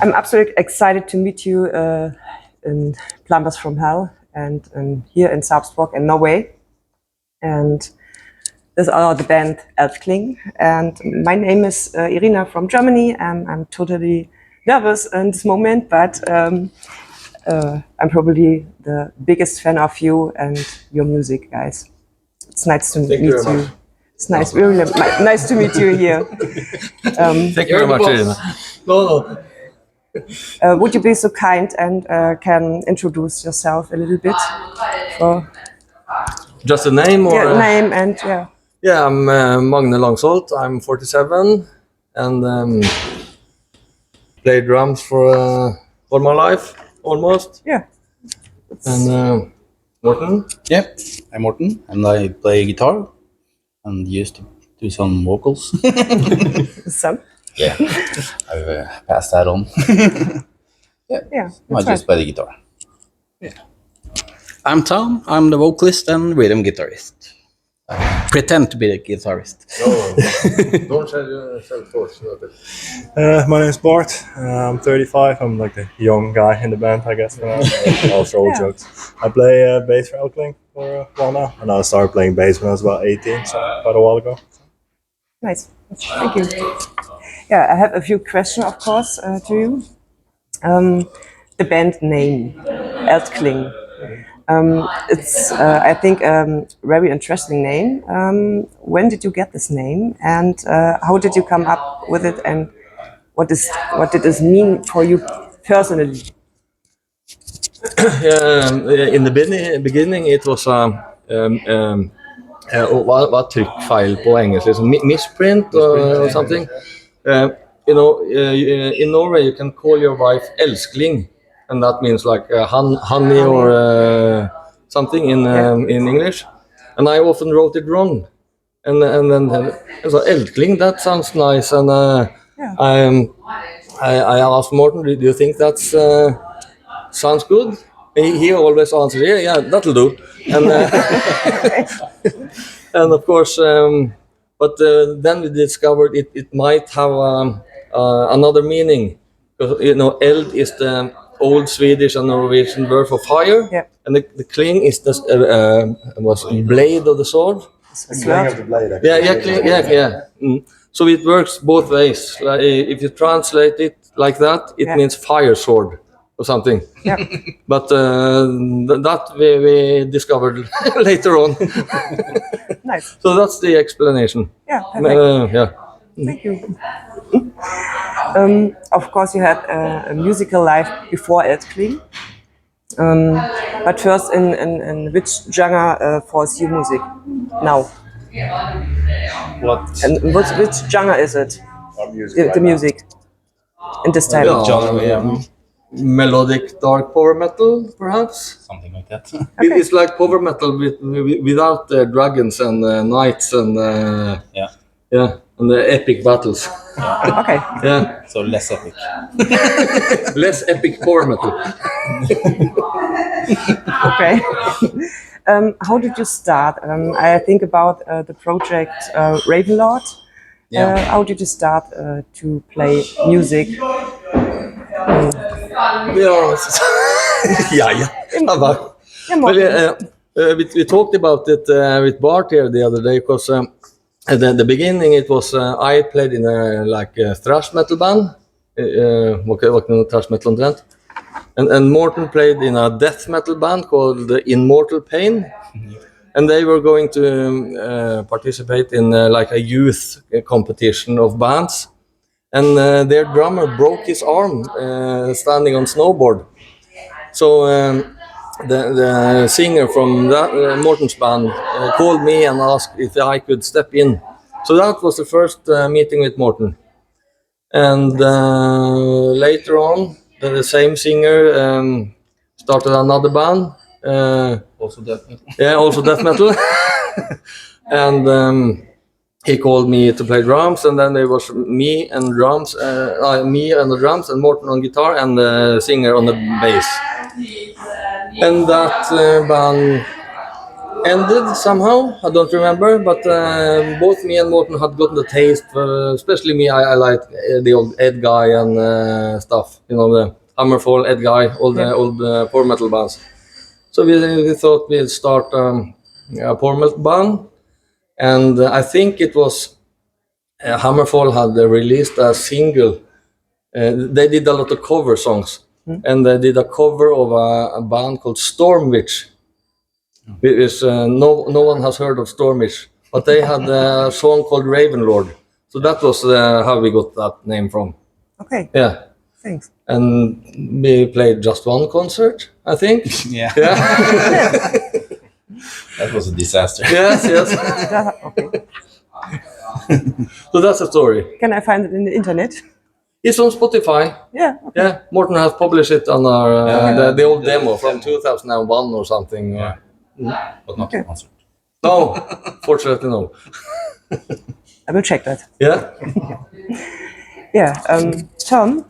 I'm absolutely excited to meet you in Plumbers from Hell and here in Sarpsborg in Norway. And this are the band Eldkling. And my name is Irina from Germany. I'm totally nervous in this moment, but I'm probably the biggest fan of you and your music, guys. It's nice to meet you. It's nice, really nice to meet you here. Thank you very much, Irina. No. Would you be so kind and can introduce yourself a little bit? Just a name, or Name and yeah. Yeah, I'm Magne Langsholt. I'm 47 and play drums for all my life, almost. Yeah. And Morten. Yeah, I'm Morten, and I play guitar and used to do some vocals. Some. Yeah, I've passed that on. Yeah. I just play the guitar. Yeah. I'm Tom. I'm the vocalist and rhythm guitarist. I pretend to be a guitarist. No, don't share yourself first. My name's Bart. I'm 35. I'm like the young guy in the band, I guess. Also old jokes. I play bass for Eldkling for a while now, and I started playing bass when I was about 18, so quite a while ago. Nice. Thank you. Yeah, I have a few questions, of course, to you. The band name, Eldkling. It's, I think, a very interesting name. When did you get this name, and how did you come up with it, and what did this mean for you personally? In the beginning it was vad tryckfeil på engelska, misprint or something. In Norway you can call your wife Elskling, and that means like honey or something in English. And I often wrote it wrong, and then so Eldkling, that sounds nice, and I asked Morten, do you think that's sounds good? He always answers, yeah, that'll do. And and of course, but then we discovered it might have another meaning, because eld is the old Swedish and Norwegian word for fire, and the kling is the was blade of the sword. Kling of the blade. Yeah. So it works both ways. Like, if you translate it like that, it means fire sword or something. Yeah. But that we discovered later on. Nice. So that's the explanation. Yeah. Perfect. Thank you. Of course, you had a musical life before Eldkling. But first, in which genre falls your music now? What? And which genre is it? Music The music in this time. Melodic dark power metal, perhaps. Something like that. It's like power metal without dragons and knights and and the epic battles. Okay. Yeah. So less epic. Less epic power metal. Okay. How did you start? I think about the project Ravenlord. How did you start to play music? We talked about it with Bart here the other day, because at the beginning it was I played in a thrash metal band. Thrash metal omtrent. And Morten played in a death metal band called Immortal Pain. And they were going to participate in a youth competition of bands. And their drummer broke his arm standing on snowboard. So the singer from Morten's band called me and asked if I could step in. So that was the first meeting with Morten. And later on, the same singer started another band. Also death metal. Yeah, also death metal. And he called me to play drums, and then there was me and the drums, and Morten on guitar, and the singer on the bass. And that band ended somehow. I don't remember, but both me and Morten had gotten the taste. Especially me, I like the old Ed guy and stuff. You know, the Hammerfall, Ed guy, all the old power metal bands. So we thought we'd start a power metal band, and I think it was Hammerfall had released a single. They did a lot of cover songs, and they did a cover of a band called Stormwitch. Which no one has heard of Stormwitch, but they had a song called Ravenlord. So that was how we got that name from. Okay. Yeah. Thanks. And we played just one concert, I think. Yeah. That was a disaster. Yes. Okay. So that's the story. Can I find it in the internet? It's on Spotify. Yeah. Okay. Yeah, Morten has published it on our the old Yeah, demo from 2001 or something. Yeah. But not Okay. a concert. No, fortunately no. I will check that. Yeah. Yeah. Tom,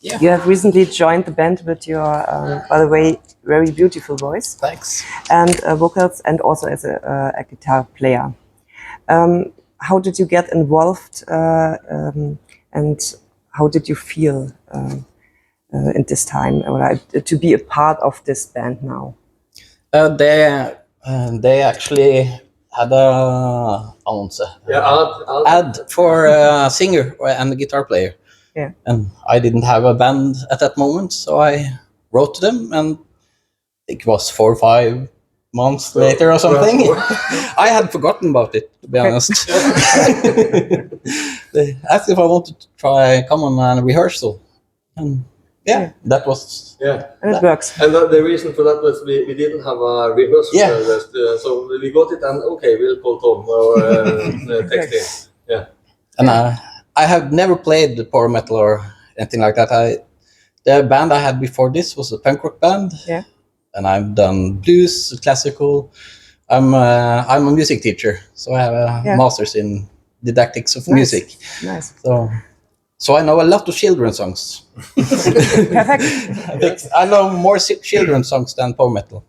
Yeah. you have recently joined the band with your, by the way, very beautiful voice Thanks. and vocals, and also as a guitar player. How did you get involved, and how did you feel in this time, or to be a part of this band now? They actually had a annonce, ad for a singer and a guitar player. Yeah. And I didn't have a band at that moment, so I wrote to them, and it was 4 or 5 months later or something. I had forgotten about it, to be honest. They asked if I wanted to come on a rehearsal, and that was And it works. And the reason for that was we didn't have a rehearsal, so we got it and okay, we'll call Tom or text him. Yeah. And I have never played the power metal or anything like that. The band I had before this was a punk rock band. Yeah. And I've done blues, classical. I'm a music teacher, so I have a master's in didactics of music. Nice. So I know a lot of children's songs. Perfect. I know more children's songs than power metal.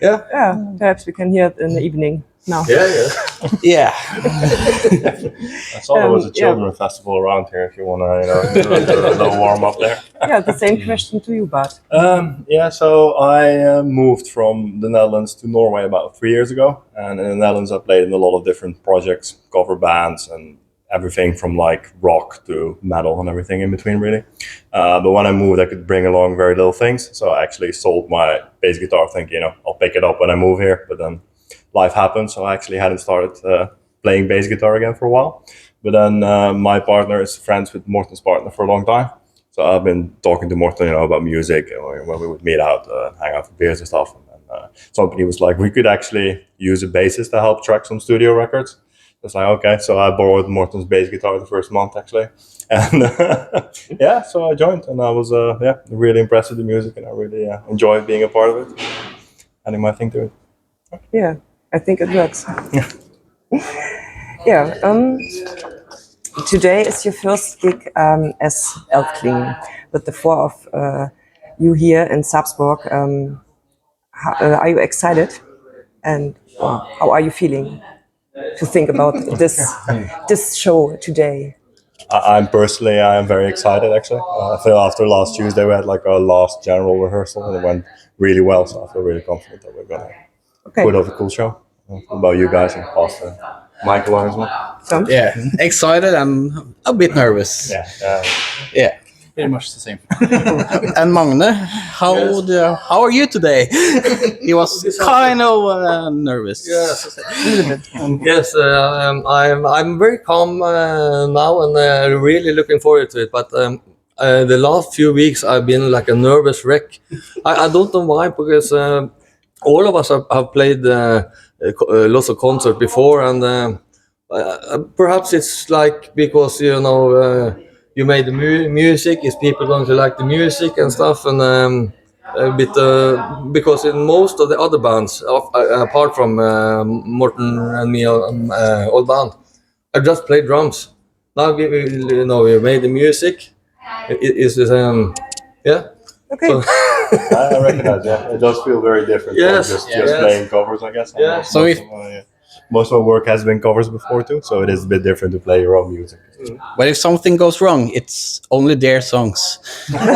Yeah. Perhaps we can hear it in the evening now. Yeah. I saw there was a children's festival around here. If you want to, do a little warm up there. Yeah. The same question to you, Bart. So I moved from the Netherlands to Norway about 3 years ago, and in the Netherlands I played in a lot of different projects, cover bands, and everything from like rock to metal and everything in between, really. But when I moved, I could bring along very little things, so I actually sold my bass guitar, thinking, I'll pick it up when I move here. But then life happened, so I actually hadn't started playing bass guitar again for a while. But then my partner is friends with Morten's partner for a long time, so I've been talking to Morten, about music, when we would meet out, hang out for beers and stuff. And somebody was like, we could actually use a bassist to help track some studio records. It's like, okay, so I borrowed Morten's bass guitar the first month, actually. And so I joined, and I was really impressed with the music, and I really enjoyed being a part of it, adding my thing to it. Yeah, I think it works. Today is your first gig as Eldkling, with the 4 of you here in Sarpsborg. Are you excited? And how are you feeling to think about this show today? I'm very excited, actually. I feel after last Tuesday we had like our last general rehearsal, and it went really well, so I feel really confident that we're going to put off a cool show. What about you guys and Pastor Michael as well? Yeah, excited and a bit nervous. Yeah. Pretty much the same. And Magne, how are you today? He was kind of nervous. Yes, yes. I'm very calm now, and really looking forward to it. But the last few weeks I've been like a nervous wreck. I don't know why, because all of us have played lots of concerts before, and perhaps it's like because you made the music. Is people going to like the music and stuff? And a bit because in most of the other bands, apart from Morten and me, old band, I just play drums. Now we made the music. Okay. So, I recognize. Yeah, it does feel very different Yes, from just yes. playing covers, I guess. Yeah. So if Most of my work has been covers before too, so it is a bit different to play your own music. but if something goes wrong, it's only their songs. You have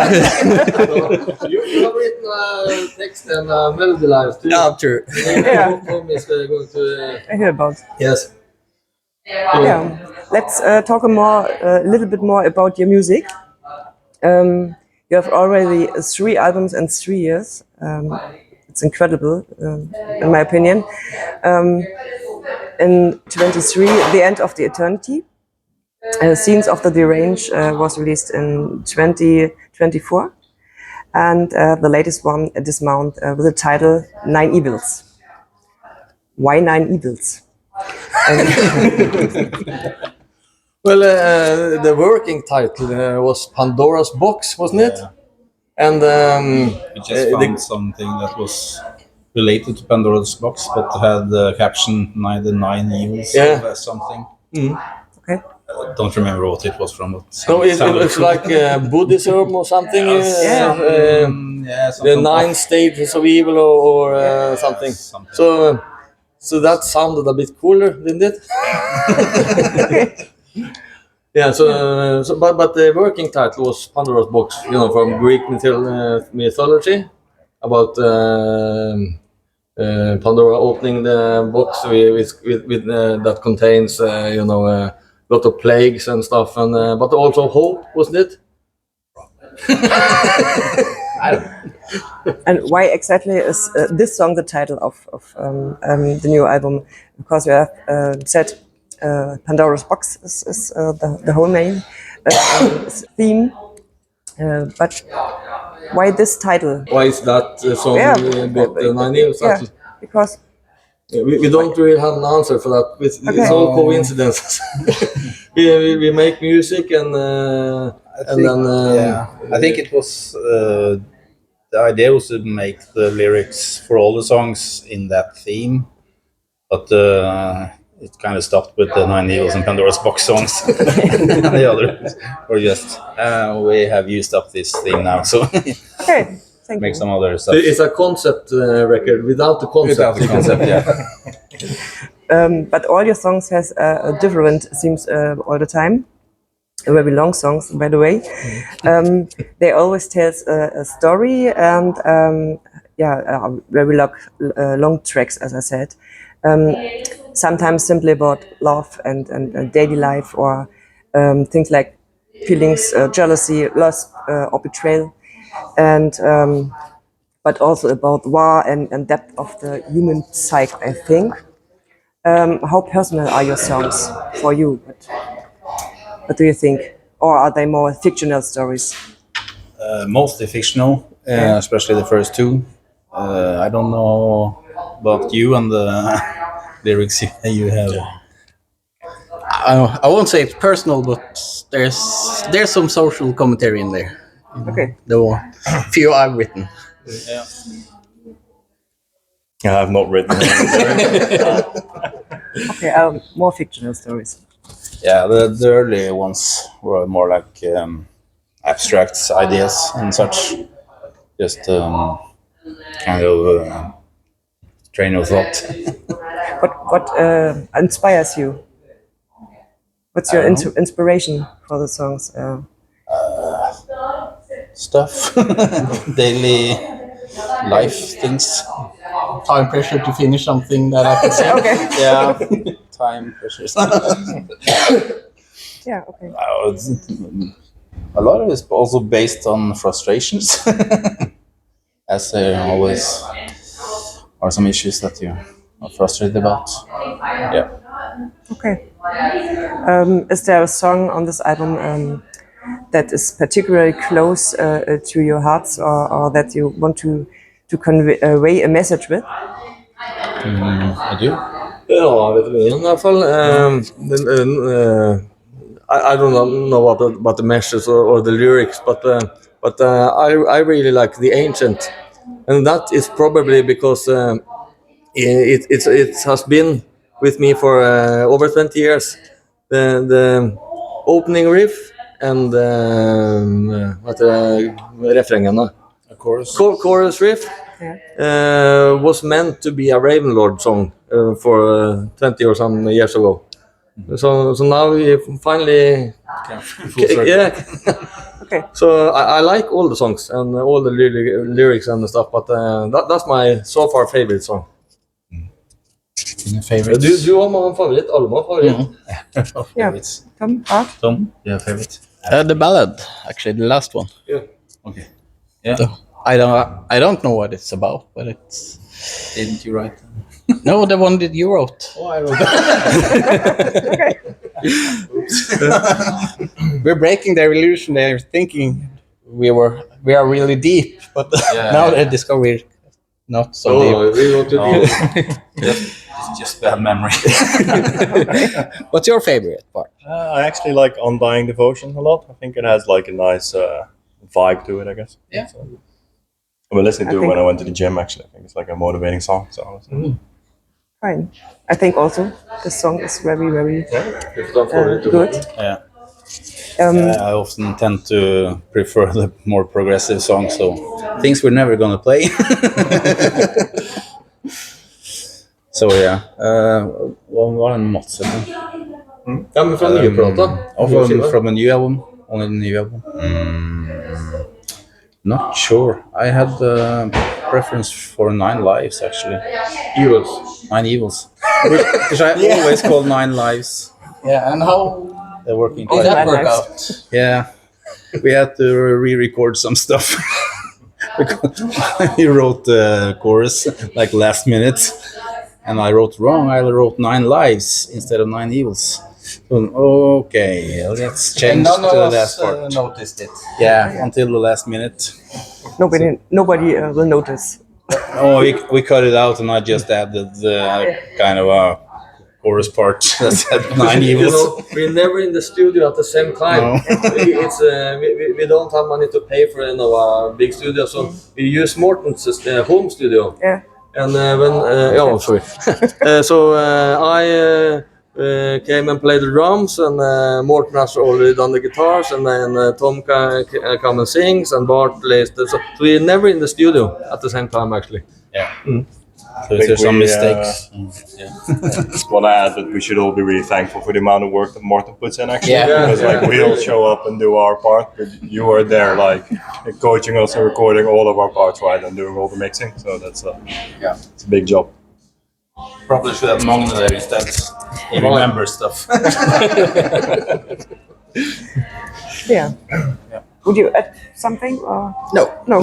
written text and melody lines too. Yeah, true. Yeah. Tom is going to. I hear about. Yes. Yeah. Let's talk a little bit more about your music. You have already 3 albums in 3 years. It's incredible, in my opinion. In 23, The End of the Eternity, Scenes of the Derange was released in 2024. And the latest one this month with the title 9 Evils. Why 9 Evils? Well, the working title was Pandora's Box, wasn't it? And We just found something that was related to Pandora's box, but had the caption "The Nine Evils" Yeah. or something. Okay. Don't remember what it was from. But so it's like Buddhism or something. Yeah. Yeah, The 9 stages of evil or something. something. So that sounded a bit cooler, didn't it? Yeah. But the working title was Pandora's Box, from Greek mythology, about Pandora opening the box with that contains a lot of plagues and stuff, and but also hope, wasn't it? And why exactly is this song the title of the new album? Because you have said Pandora's Box is the whole name, theme. But why this title? Why is that song got the 9 years? Yeah, because We don't really have an answer for that. It's all coincidences. we make music and I think it was the idea was to make the lyrics for all the songs in that theme, but it kind of stopped with the Nine Evils and Pandora's Box songs. And the others were just we have used up this theme now, so okay, thank make you. some other stuff. It's a concept record without the concept. Without the concept, yeah. But all your songs has different themes all the time. Very long songs, by the way. They always tell a story and very long tracks, as I said. Sometimes simply about love and daily life, or things like feelings, jealousy, loss, or betrayal, and but also about war and depth of the human psyche, I think. How personal are your songs for you? What do you think? Or are they more fictional stories? Mostly fictional, especially the first two. I don't know about you and the lyrics you have. I won't say it's personal, but there's some social commentary in there. Okay. The few I've written. Yeah, I've not written it. Okay, more fictional stories. Yeah, the early ones were more like abstract ideas and such. Just kind of train of thought. What inspires you? What's your inspiration for the songs? Stuff, daily life things. Time pressure to finish something that I can say. Okay. Yeah, time pressures. Yeah. Okay. A lot of it is also based on frustrations, as there always are some issues that you are frustrated about. Yeah. Okay. Is there a song on this album that is particularly close to your hearts, or that you want to convey a message with? I do. Ja, vet du i alla fall. I don't know about the messages or the lyrics, but I really like The Ancient, and that is probably because it has been with me for over 20 years. The opening riff and refrängen. chorus. Chorus riff was meant to be a Ravenlord song for 20 or some years ago. So now we finally yeah. Okay. So I like all the songs and all the lyrics and the stuff, but that's my so far favorite song. Favorites? Du har mange favoritt, alle må ha favoritt. Yeah. Tom, Art? Tom, your favorite? The ballad, actually, the last one. Yeah. Okay. Yeah. So, I don't know what it's about, but it's Didn't you write? no, the one that you wrote. Oh, I wrote that. Okay. We're breaking the illusion. They're thinking we are really deep, but now they discover we're not so deep. We want to No. be. It's just bad memory. What's your favorite part? I actually like Undying Devotion a lot. I think it has like a nice vibe to it, I guess. Yeah. So, I've been listening to it think- when I went to the gym, actually. I think it's like a motivating song. So Fine. I think also the song is very, very good. Yeah. I often tend to prefer the more progressive songs, so things we're never gonna play. So yeah, vad var den Mats? Ja, men från nyprata. From a new album, only the new album. Not sure. I had a preference for Nine Lives actually. Evils. Nine Evils, which I always call Nine Lives. Yeah, and how They're working did quite that Nine work Lives. out? Yeah, we had to re-record some stuff. Because he wrote the chorus like last minute, and I wrote wrong. I wrote Nine Lives instead of Nine Evils. So, okay, let's change And none to the of last us part. noticed it. Yeah, until the last minute. Nobody will notice. Oh, we cut it out, and I just added the kind of a chorus part that said Nine You Evils. know, we're never in the studio at the same time. No. We don't have money to pay for a big studio, so we use Morten's home studio. Yeah. And sorry. So I came and played the drums, and Morten has already done the guitars, and then Tom come and sings, and Bart plays. So we're never in the studio at the same time, actually. Yeah. Mm. So if think there's some we, mistakes. just want to add that we should all be really thankful for the amount of work that Morten puts in, actually. Yeah. Because like we all show up and do our part, but you are there like coaching us and recording all of our parts, right, and doing all the mixing. So that's it's a big job. Probably should have Magne there instead. He remembers stuff. Yeah. Would you add something? Or? No. No.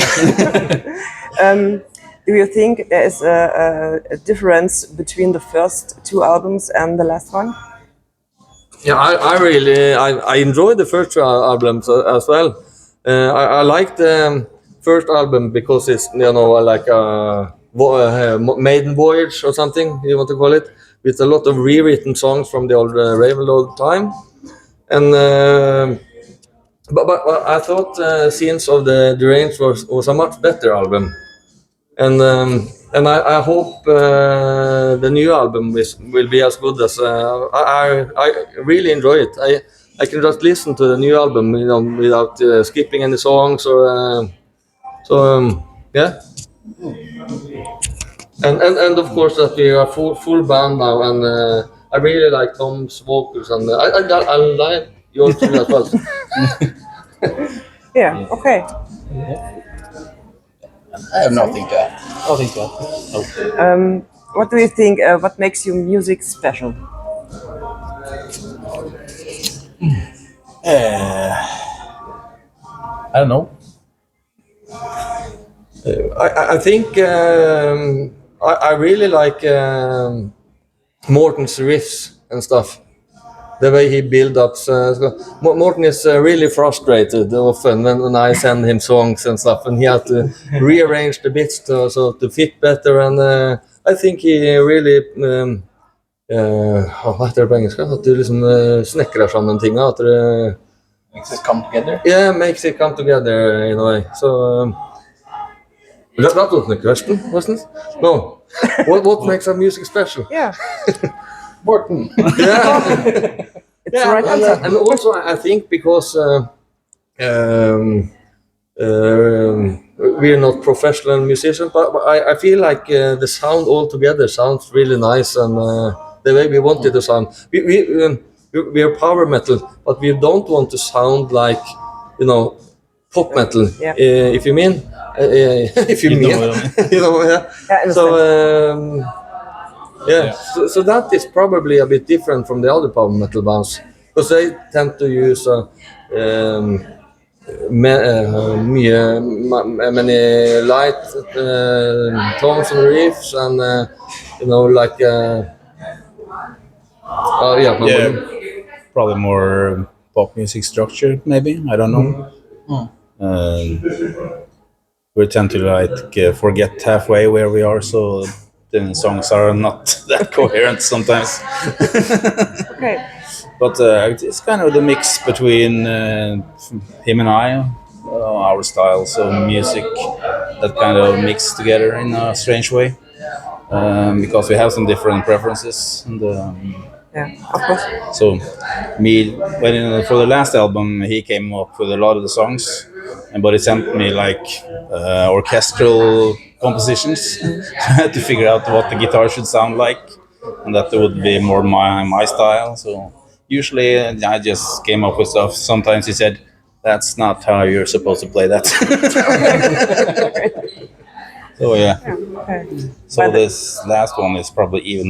Do you think there is a difference between the first two albums and the last one? Yeah, I enjoyed the first two albums as well. I liked the first album because it's like a maiden voyage or something you want to call it, with a lot of rewritten songs from the old Ravenlord time, and but I thought Scenes of the Deranged was a much better album, and I hope the new album will be as good as I really enjoy it. I can just listen to the new album, without skipping any songs or yeah. And of course that we are full band now, and I really like Tom's vocals, and I like yours too as well. Yeah. Okay. I have nothing to add. Nothing to add. What do you think? What makes your music special? I don't know. I think I really like Morten's riffs and stuff. The way he builds up. Morten is really frustrated often when I send him songs and stuff, and he has to rearrange the bits to fit better. And I think he really hva heter det på engelsk? At du liksom snekrer sammen ting. At det Makes it come together. Yeah, makes it come together in a way. So that wasn't the question, wasn't it? No. What makes our music special? Yeah. Morten. Yeah. It's the right answer. And also I think because we're not professional musicians, but I feel like the sound altogether sounds really nice, and the way we want it to sound. We are power metal, but we don't want to sound like, pop metal. Yeah. If you mean, if you, You know mean, what I mean. you know, yeah. Yeah, I So. understand. Yeah, so that is probably a bit different from the other power metal bands, because they tend to use many light tones and riffs, and like Yeah, probably more pop music structure, maybe. I don't know. We tend to forget halfway where we are, so the songs are not that coherent sometimes. Okay. But it's kind of the mix between him and I, our styles of music that kind of mix together in a strange way, because we have some different preferences. And Yeah, of course. so, for the last album, he came up with a lot of the songs, but he sent me like orchestral compositions. I had to figure out what the guitar should sound like, and that would be more my style. So usually I just came up with stuff. Sometimes he said, "That's not how you're supposed to play that." So yeah. Okay. So But- this last one is probably even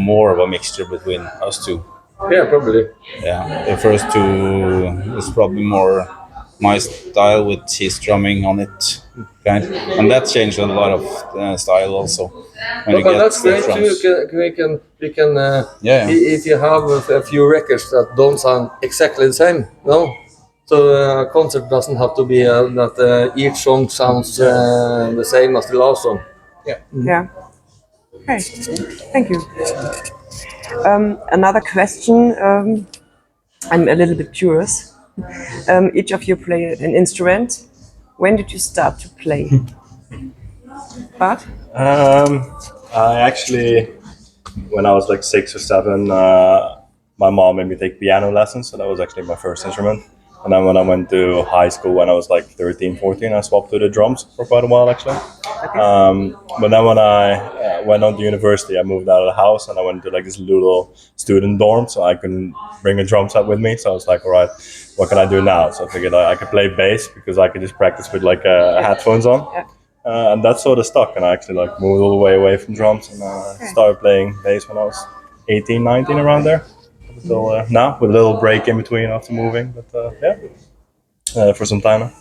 more of a mixture between us two. yeah, probably. Yeah, the first two is probably more my style with his drumming on it, kind, and that changed a lot of style also. When you But get that's the great too. drums. We can Yeah. if you have a few records that don't sound exactly the same, no. So a concert doesn't have to be that each song sounds the same as the last song. Yeah. Okay. Thank you. Another question. I'm a little bit curious. Each of you play an instrument. When did you start to play? Bart? I actually, when I was like 6 or 7, my mom made me take piano lessons, so that was actually my first instrument. And then when I went to high school, when I was like 13, 14, I swapped to the drums for quite a while actually. But then when I went on to university, I moved out of the house and I went to like this little student dorm, so I couldn't bring a drum set with me. So I was like, all right, what can I do now? So I figured I could play bass because I could just practice with like headphones on. Yeah. And that sort of stuck, and I actually like moved all the way away from drums and started playing bass when I was 18, 19, around there. Until now, with a little break in between after moving, but for some time now.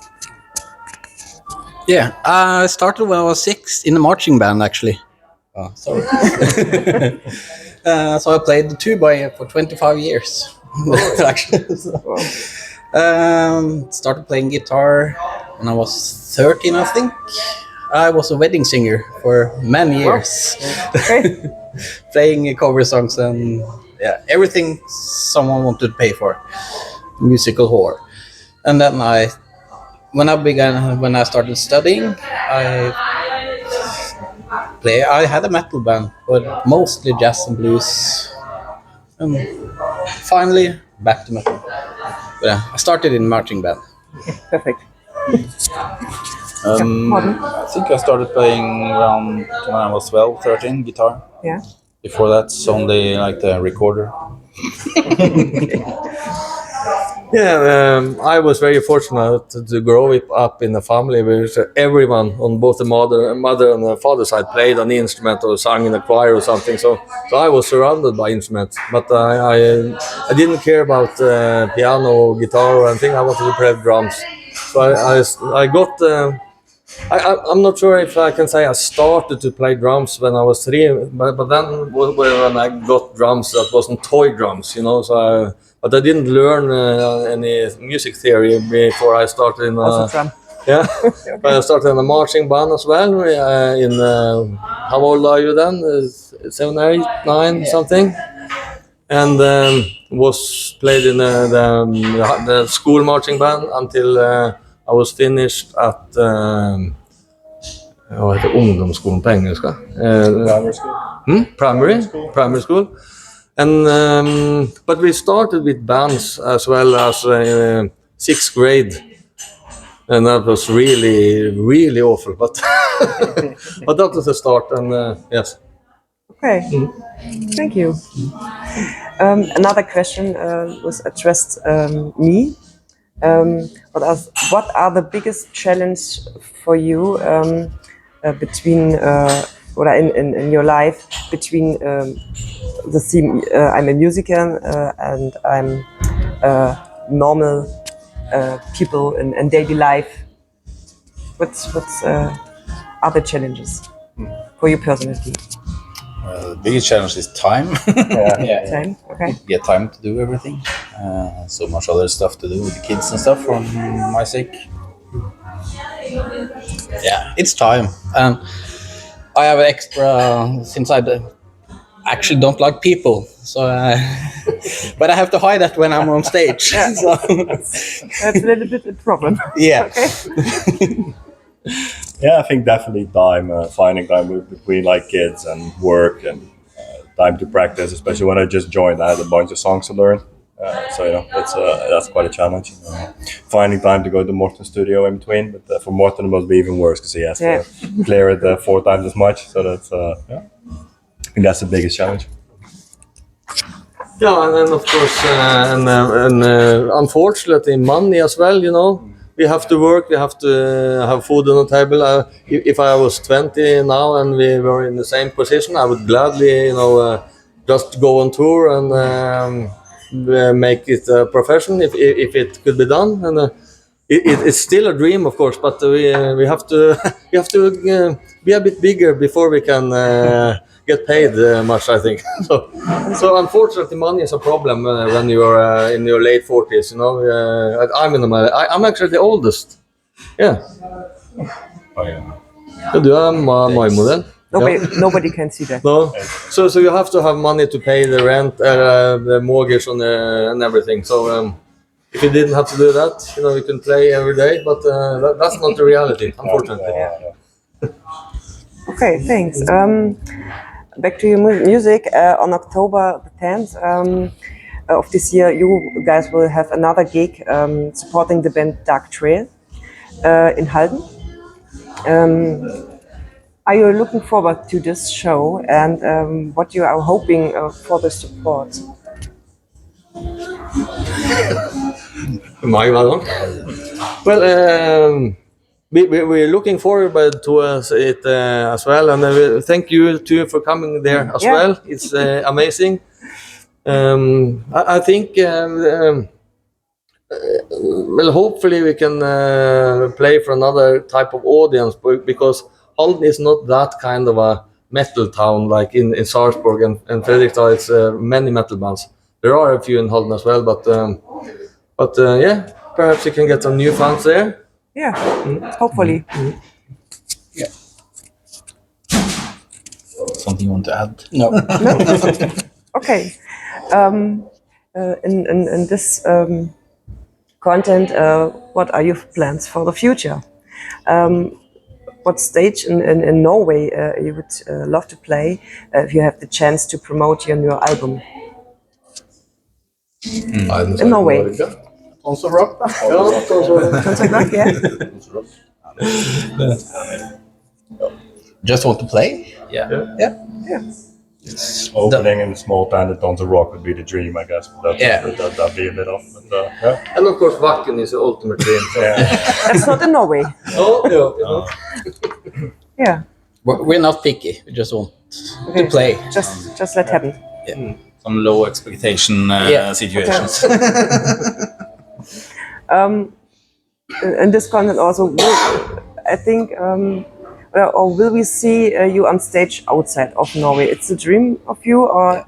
Yeah, I started when I was 6 in the marching band, actually. Oh, sorry. So I played the tuba for 25 years, actually. So, started playing guitar when I was 13, I think. I was a wedding singer for many years, playing cover songs and everything someone wanted to pay for, musical whore. And then when I started studying, I had a metal band, but mostly jazz and blues. And finally, back to metal. But I started in marching band. Perfect. I think I started playing around when I was 12, 13, guitar. Yeah. Before that, it's only like the recorder. Yeah, I was very fortunate to grow up in a family where everyone on both the mother and the father side played an instrument or sang in a choir or something. So I was surrounded by instruments, but I didn't care about piano or guitar or anything. I wanted to play drums. So I got. I'm not sure if I can say I started to play drums when I was 3, but then when I got drums, that wasn't toy drums, So, but I didn't learn any music theory before I started in. Also drum. Yeah, but I started in a marching band as well. How old are you then? 7, 8, 9, something. And was played in the school marching band until I was finished at vad heter ungdomsskolan på engelska? Primary school. Primary school. And but we started with bands as well as 6th grade. and that was really awful. But but that was the start, and yes. Okay, thank you. Another question was addressed me. What are the biggest challenge for you between or in your life between the theme? I'm a musician and I'm normal people in daily life. What's other challenges for you personally? The biggest challenge is time. Yeah. Time, okay. Get time to do everything. So much other stuff to do with the kids and stuff for my sake. Yeah, it's time. I have an extra since actually don't like people, so but I have to hide that when I'm on stage. So, That's a little bit a problem. yeah. Yeah, I think definitely time, finding time between like kids and work and time to practice. Especially when I just joined, I had a bunch of songs to learn. So that's quite a challenge. Finding time to go to Morten's studio in between, but for Morten it must be even worse because he has to clear it 4 times as much. So that's I think that's the biggest challenge. Yeah, and then of course, unfortunately, money as well. You know, we have to work. We have to have food on the table. If I was 20 now and we were in the same position, I would gladly, just go on tour and make it a profession if it could be done. And it's still a dream, of course, but we have to we have to be a bit bigger before we can get paid much, I think. So unfortunately, money is a problem when you are in your late 40s. You know, I'm actually the oldest. Yeah. Du er mai-modell. Nobody can see that. No, so you have to have money to pay the rent, the mortgage, and everything. So if you didn't have to do that, you can play every day. But that's not the reality, unfortunately. Okay, thanks. Back to your music. On October the 10th of this year, you guys will have another gig supporting the band Dark Trail in Halden. Are you looking forward to this show and what you are hoping for the support? Well, we're looking forward to it as well, and thank you too for coming there as well. It's amazing. I think well, hopefully we can play for another type of audience because Halden is not that kind of a metal town like in Sarpsborg and Fredrikstad. It's many metal bands. There are a few in Halden as well, but yeah, perhaps you can get some new fans there. Yeah, hopefully. Yeah. Something you want to add? No. Okay. In this content, what are your plans for the future? What stage in Norway you would love to play if you have the chance to promote your new album? In Norway. Tons of rock. Tons of rock, yeah. Just want to play. Yeah. Opening in a small band at Tons of Rock would be the dream, I guess. But that'd be a bit off. But, And of course, Wacken is the ultimate dream. That's not in Norway. Yeah. We're not picky. We just want to play. Just let happen. Some low expectation situations. In this content also, I think, or will we see you on stage outside of Norway? It's a dream of you, or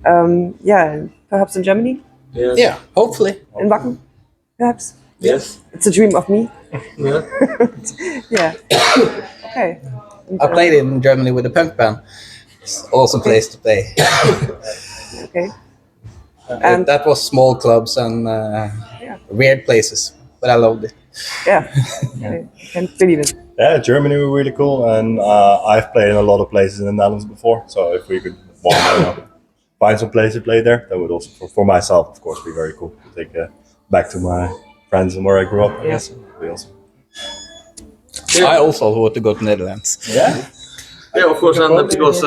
perhaps in Germany, Yeah, hopefully. in Wacken, perhaps. Yes. It's a dream of me. Yeah. Yeah. Okay. I played in Germany with a punk band. It's awesome place to play. Okay. And that was small clubs and weird places, but I loved it. Yeah. I can't believe it. yeah, Germany were really cool, and I've played in a lot of places in the Netherlands before. So if we could find some place to play there, that would also, for myself, of course, be very cool to take back to my friends and where I grew up. I guess. It'd be awesome. I also want to go to Netherlands. Yeah, of course, and because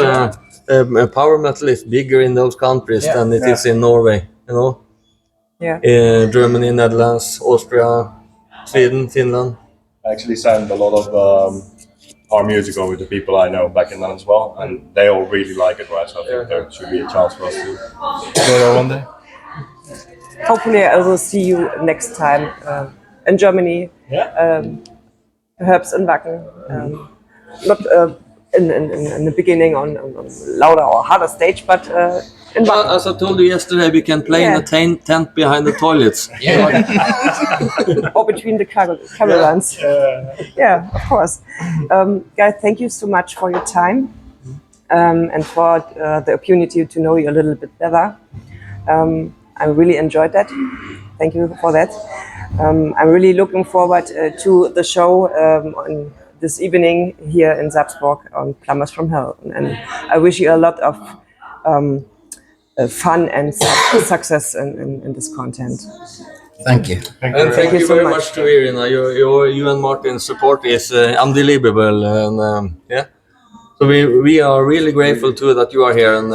power metal is bigger in those countries than it is in Norway. You know, Yeah. Germany, Netherlands, Austria, Sweden, Finland. I actually send a lot of our music over to people I know back in London as well, and they all really like it, right? So I think there should be a chance for us to go there one day. Hopefully, I will see you next time in Germany. Yeah. Perhaps in Wacken. Not in the beginning on louder or harder stage, but in Wacken. As I told you yesterday, we can play in a tent behind the toilets. Or between the caravans. Yeah, of course. Guys, thank you so much for your time and for the opportunity to know you a little bit better. I really enjoyed that. Thank you for that. I'm really looking forward to the show on this evening here in Salzburg on Plumbers from Hell. And I wish you a lot of fun and success in this content. Thank you. And thank you so very much. much to Irina. You and Martin's support is unbelievable, and yeah. So we are really grateful too that you are here and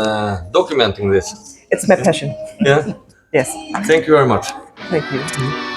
documenting this. It's my passion. Yeah. Yes. Thank you very much. Thank you.